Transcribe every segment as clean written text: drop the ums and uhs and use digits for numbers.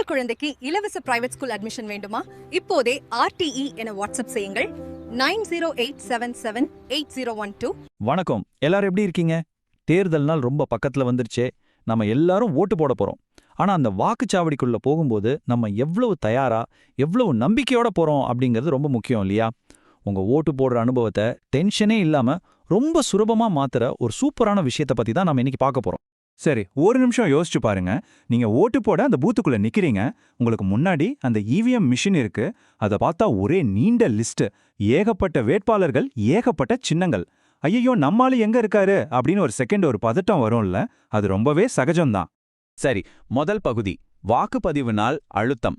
உங்கள் குழந்தைக்கு இலவச பிரைவேட் ஸ்கூல் அட்மிஷன் வேண்டுமா? இப்போதே RTE என வாட்ஸ்அப் செய்யுங்கள் 9087788012. வணக்கம், எல்லாரும் எப்படி இருக்கீங்க? தேர்தல் நாள் ரொம்ப பக்கத்துல வந்துருச்சே. நம்ம எல்லாரும் ஓட்டு போட போறோம். ஆனா அந்த வாக்குச்சாவடிக்குள்ள போகும்போது நம்ம எவ்வளவு தயாரா, எவ்வளவு நம்பிக்கையோட போறோம் அப்படிங்கிறது ரொம்ப முக்கியம் இல்லையா? உங்க ஓட்டு போடுற அனுபவத்தை டென்ஷனே இல்லாம ரொம்ப சுலபமா மாத்துற ஒரு சூப்பரான விஷயத்தை பத்தி தான் நம்ம இன்னைக்கு பார்க்க போறோம். சரி, ஒரு நிமிஷம் யோசிச்சு பாருங்க. நீங்க ஓட்டு போட அந்த பூத்துக்குள்ள நிக்கிறீங்க. உங்களுக்கு முன்னாடி அந்த EVM மிஷின் இருக்கு. அதை பார்த்தா ஒரே நீண்ட லிஸ்ட், ஏகப்பட்ட வேட்பாளர்கள், ஏகப்பட்ட சின்னங்கள். ஐயோ, நம்மாளு எங்க இருக்காரு அப்படின்னு ஒரு செகண்ட் ஒரு பதட்டம் வரும்ல. அது ரொம்பவே சகஜம்தான். சரி, முதல் பகுதி வாக்குப்பதிவு நாள் அழுத்தம்.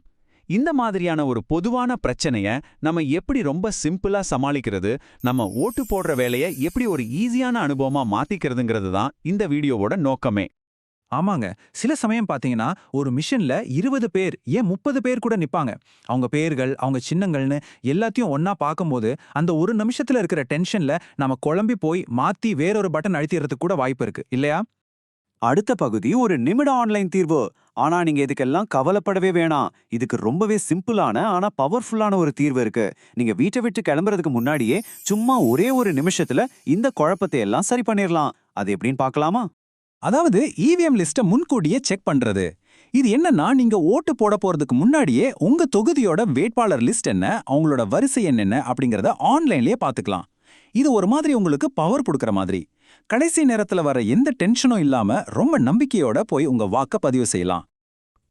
இந்த மாதிரியான ஒரு பொதுவான பிரச்சனைய நம்ம எப்படி ரொம்ப சிம்பிளா சமாளிக்கிறது, நம்ம ஓட்டு போடுற வேலையை எப்படி ஒரு ஈஸியான அனுபவமா மாத்திக்கிறதுங்கிறது தான் இந்த வீடியோவோட நோக்கமே. ஆமாங்க, சில சமயம் பாத்தீங்கன்னா ஒரு மிஷின்ல 20 பேர், ஏன் 30 பேர் கூட நிப்பாங்க. அவங்க பேர்கள், அவங்க சின்னங்கள்னு எல்லாத்தையும் ஒன்னா பார்க்கும்போது அந்த ஒரு நிமிஷத்துல இருக்கிற டென்ஷன்ல நம்ம குழம்பி போய் மாத்தி வேறொரு பட்டன் அழுத்திறதுக்கு கூட வாய்ப்பு இருக்கு இல்லையா? அடுத்த பகுதி ஒரு நிமிட ஆன்லைன் தீர்வு. ஆனா நீங்க இதுக்கெல்லாம் கவலைப்படவே வேணாம். இதுக்கு ரொம்பவே சிம்பிளான ஆனா பவர்ஃபுல்லான ஒரு தீர்வு இருக்கு. நீங்க வீட்டை விட்டு கிளம்புறதுக்கு முன்னாடியே சும்மா ஒரே ஒரு நிமிஷத்துல இந்த குழப்பத்தை எல்லாம் சரி பண்ணிரலாம். அது எப்படின்னு பார்க்கலாமா? அதாவது EVM லிஸ்ட்டை முன்கூட்டியே செக் பண்றது. இது என்னன்னா, நீங்க ஓட்டு போட போறதுக்கு முன்னாடியே உங்க தொகுதியோட வேட்பாளர் லிஸ்ட் என்ன, அவங்களோட வரிசை என்ன அப்படிங்கறத ஆன்லைன்லயே பாத்துக்கலாம். இது ஒரு மாதிரி உங்களுக்கு பவர் கொடுக்கற மாதிரி. கடைசி நேரத்துல வர எந்த டென்ஷனும் இல்லாம ரொம்ப நம்பிக்கையோட போய் உங்க வாக்க பதிவு செய்யலாம்.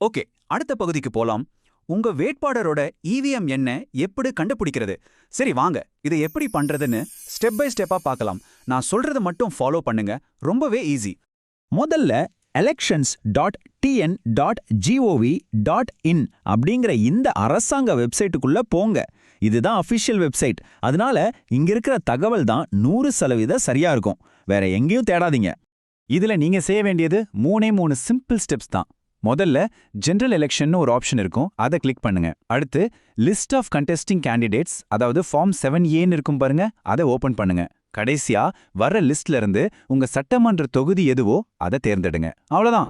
ஓகே, அடுத்த பகுதிக்கு போலாம். உங்க வேட்பாளரோட EVM என்ன எப்படி கண்டுபிடிக்கிறது? சரி வாங்க, இதை எப்படி பண்றதுன்னு ஸ்டெப் பை ஸ்டெப்பா பார்க்கலாம். நான் சொல்றத மட்டும் ஃபாலோ பண்ணுங்க, ரொம்பவே ஈஸி. முதல்ல elections.tn.gov.in அப்படிங்கிற இந்த அரசாங்க வெப்சைட்டுக்குள்ள போங்க. இதுதான் அஃபிஷியல் வெப்சைட். அதனால இங்க இருக்கிற தகவல் தான் 100% சரியா இருக்கும். வேற எங்கேயும் தேடாதீங்க. இதுல நீங்க செய்ய வேண்டியது 3 சிம்பிள் ஸ்டெப்ஸ் தான். முதல்ல ஜெனரல் எலெக்ஷன் ஒரு ஆப்ஷன் இருக்கும், அதை கிளிக் பண்ணுங்க. அடுத்து லிஸ்ட் ஆஃப் கண்டெஸ்டிங் கேண்டிடேட்ஸ், அதாவது ஃபார்ம் 7Aன்னு இருக்கும் பாருங்க, அதை ஓபன் பண்ணுங்க. கடைசியா வர்ற லிஸ்ட்ல இருந்து உங்க சட்டமன்ற தொகுதி எதுவோ அதை தேர்ந்தெடுங்க. அவ்வளவுதான்.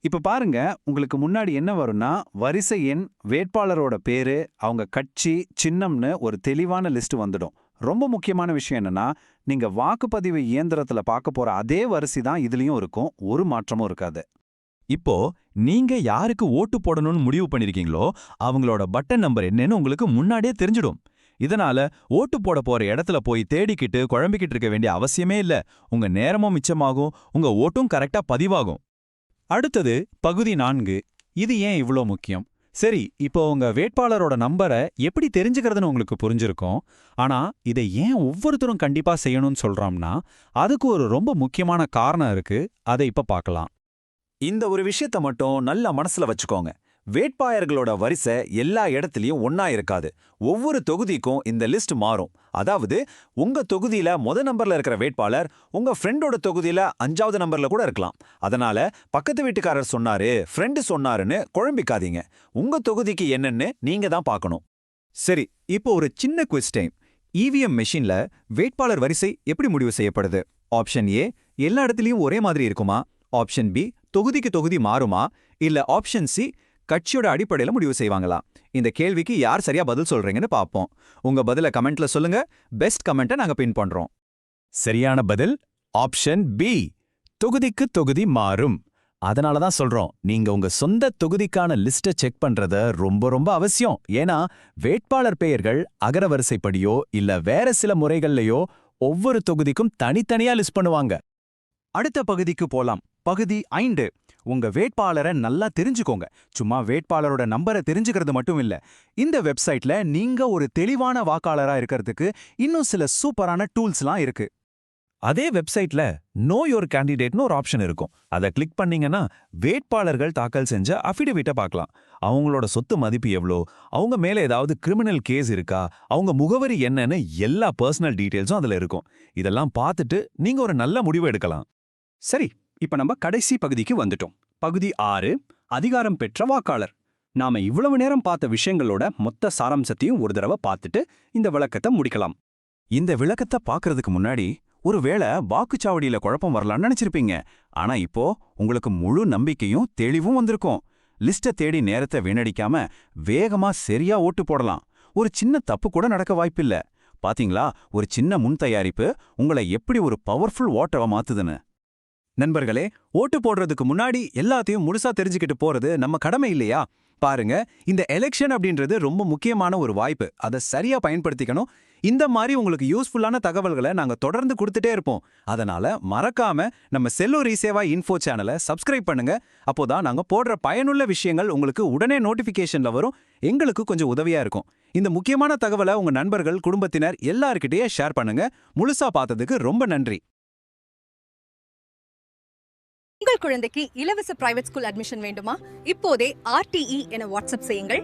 இப்ப பாருங்க, உங்களுக்கு முன்னாடி என்ன வரும்னா வரிசை எண், வேட்பாளரோட பேரு, அவங்க கட்சி, சின்னம்னு ஒரு தெளிவான லிஸ்ட் வந்துடும். ரொம்ப முக்கியமான விஷயம் என்னன்னா, நீங்க வாக்குப்பதிவு இயந்திரத்துல பார்க்க போற அதே வரிசை தான் இதுலயும் இருக்கும், ஒரு மாற்றமும் இருக்காது. இப்போ நீங்க யாருக்கு ஓட்டு போடணும்னு முடிவு பண்ணிருக்கீங்களோ அவங்களோட பட்டன் நம்பர் என்னன்னு உங்களுக்கு முன்னாடியே தெரிஞ்சிடும். இதனால ஓட்டு போட போற இடத்துல போய் தேடிக்கிட்டு குழம்பிக்கிட்டு இருக்க வேண்டிய அவசியமே இல்ல. உங்க நேரமும் மிச்சமாகும், உங்க ஓட்டும் கரெக்டா பதிவாகும். அடுத்தது பகுதி 4. இது ஏன் இவ்ளோ முக்கியம்? சரி, இப்போ உங்க வேட்பாளரோட நம்பரை எப்படி தெரிஞ்சுக்கிறதுன்னு உங்களுக்கு புரிஞ்சிருக்கும். ஆனா இதை ஏன் ஒவ்வொருத்தரும் கண்டிப்பா செய்யணும்னு சொல்றோம்னா, அதுக்கு ஒரு ரொம்ப முக்கியமான காரணம் இருக்கு. அதை இப்ப பார்க்கலாம். இந்த ஒரு விஷயத்தை மட்டும் நல்லா மனசுல வச்சுக்கோங்க. வேட்பாளர்களோட வரிசை எல்லா இடத்துலயும் ஒன்னா இருக்காது. ஒவ்வொரு தொகுதிக்கும் இந்த லிஸ்ட் மாறும். அதாவது உங்க தொகுதியில நம்பர்ல இருக்கிற வேட்பாளர் உங்க ஃப்ரெண்டோட தொகுதியில 5வது நம்பர்ல கூட இருக்கலாம். அதனால பக்கத்து வீட்டுக்காரர் சொன்னாரு, ஃப்ரெண்டு சொன்னாருன்னு குழம்பிக்காதீங்க. உங்க தொகுதிக்கு என்னன்னு நீங்க தான் பார்க்கணும். சரி, இப்போ ஒரு சின்ன குவிஸ் டைம். EVM மெஷின்ல வேட்பாளர் வரிசை எப்படி முடிவு செய்யப்படுது? ஆப்ஷன் A எல்லா இடத்துலயும் ஒரே மாதிரி இருக்குமா? ஆப்ஷன் B தொகுதிக்கு தொகுதி மாறுமா? இல்ல ஆப்ஷன் C கட்சியோட அடிப்படையில முடிவு செய்வாங்களா? இந்த கேள்விக்கு யார் சரியா பதில் சொல்றீங்கன்னு பாப்போம். உங்க பதில கமெண்ட்ல சொல்லுங்க. பெஸ்ட் கமெண்ட்டை நாங்க பின் பண்றோம். சரியான பதில் ஆப்ஷன் B, தொகுதிக்கு தொகுதி மாறும். அதனால தான் சொல்றோம், நீங்க உங்க சொந்த தொகுதிக்கான லிஸ்ட்டை செக் பண்றது ரொம்ப ரொம்ப அவசியம். ஏன்னா வேட்பாளர் பெயர்கள் அகரவரிசைப்படியோ இல்ல வேற சில முறைகள்லயோ ஒவ்வொரு தொகுதிக்கும் தனித்தனியா லிஸ்ட் பண்ணுவாங்க. அடுத்த பகுதிக்கு போலாம். பகுதி 5. உங்க வேட்பாளரை நல்லா தெரிஞ்சுக்கோங்க. சும்மா வேட்பாளரோட நம்பரை தெரிஞ்சுக்கிறது மட்டும் இல்ல. இந்த வெப்சைட்ல நீங்க ஒரு தெளிவான வாக்காளரா இருக்கிறதுக்கு இன்னும் சில சூப்பரான டூல்ஸ்லாம் இருக்கு. அதே வெப்சைட்ல நோ யோர் கேண்டிடேட்னு ஒரு ஆப்ஷன் இருக்கும். அதை கிளிக் பண்ணீங்கன்னா வேட்பாளர்கள் தாக்கல் செஞ்ச அஃபிடவிட்டை பார்க்கலாம். அவங்களோட சொத்து மதிப்பு எவ்வளோ, அவங்க மேல ஏதாவது கிரிமினல் கேஸ் இருக்கா, அவங்க முகவரி என்னன்னு எல்லா பர்சனல் டீடைல்ஸும் அதுல இருக்கும். இதெல்லாம் பார்த்துட்டு நீங்க ஒரு நல்ல முடிவு எடுக்கலாம். சரி, இப்ப நம்ம கடைசி பகுதிக்கு வந்துட்டோம். பகுதி 6, அதிகாரம் பெற்ற வாக்காளர். நாம இவ்வளவு நேரம் பார்த்த விஷயங்களோட மொத்த சாராம்சத்தையும் ஒரு தடவை பார்த்துட்டு இந்த விளக்கத்தை முடிக்கலாம். இந்த விளக்கத்தை பார்க்கறதுக்கு முன்னாடி ஒருவேளை வாக்குச்சாவடியில குழப்பம் வரலாம்னு நினைச்சிருப்பீங்க. ஆனா இப்போ உங்களுக்கு முழு நம்பிக்கையும் தெளிவும் வந்திருக்கும். லிஸ்ட்டை தேடி நேரத்தை வீணடிக்காம வேகமா சரியா ஓட்டு போடலாம். ஒரு சின்ன தப்பு கூட நடக்க வாய்ப்பில்ல. பாத்தீங்களா, ஒரு சின்ன முன் தயாரிப்பு உங்களை எப்படி ஒரு பவர்ஃபுல் ஓட்டவா மாத்துதுன்னு. நண்பர்களே, ஓட்டு போடுறதுக்கு முன்னாடி எல்லாத்தையும் முழுசா தெரிஞ்சுக்கிட்டு போறது நம்ம கடமை இல்லையா? பாருங்க, இந்த எலெக்ஷன் அப்படின்றது ரொம்ப முக்கியமான ஒரு வாய்ப்பு. அதை சரியா பயன்படுத்திக்கணும். இந்த மாதிரி உங்களுக்கு யூஸ்ஃபுல்லான தகவல்களை நாங்க தொடர்ந்து கொடுத்துட்டே இருப்போம். அதனால மறக்காம நம்ம செல்லூர் இசேவா இன்ஃபோ சேனலை சப்ஸ்கிரைப் பண்ணுங்க. அப்போதான் நாங்க போடுற பயனுள்ள விஷயங்கள் உங்களுக்கு உடனே நோட்டிபிகேஷன்ல வரும். எங்களுக்கு கொஞ்சம் உதவியா இருக்கும். இந்த முக்கியமான தகவலை உங்க நண்பர்கள், குடும்பத்தினர் எல்லார்கிட்டயே ஷேர் பண்ணுங்க. முழுசா பார்த்ததுக்கு ரொம்ப நன்றி. உங்கள் குழந்தைக்கு இலவச பிரைவேட் ஸ்கூல் அட்மிஷன் வேண்டுமா? இப்போதே RTE என வாட்ஸ்அப் செய்யுங்கள்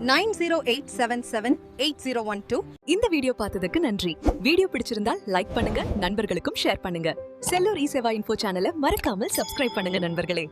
9087780112. இந்த வீடியோ பார்த்ததுக்கு நன்றி. வீடியோ பிடிச்சிருந்தால் லைக் பண்ணுங்க, நண்பர்களுக்கும் ஷேர் பண்ணுங்க. செல்லூர் இசேவா இன்ஃபோ சேனலை மறக்காமல் சப்ஸ்கிரைப் பண்ணுங்க நண்பர்களே.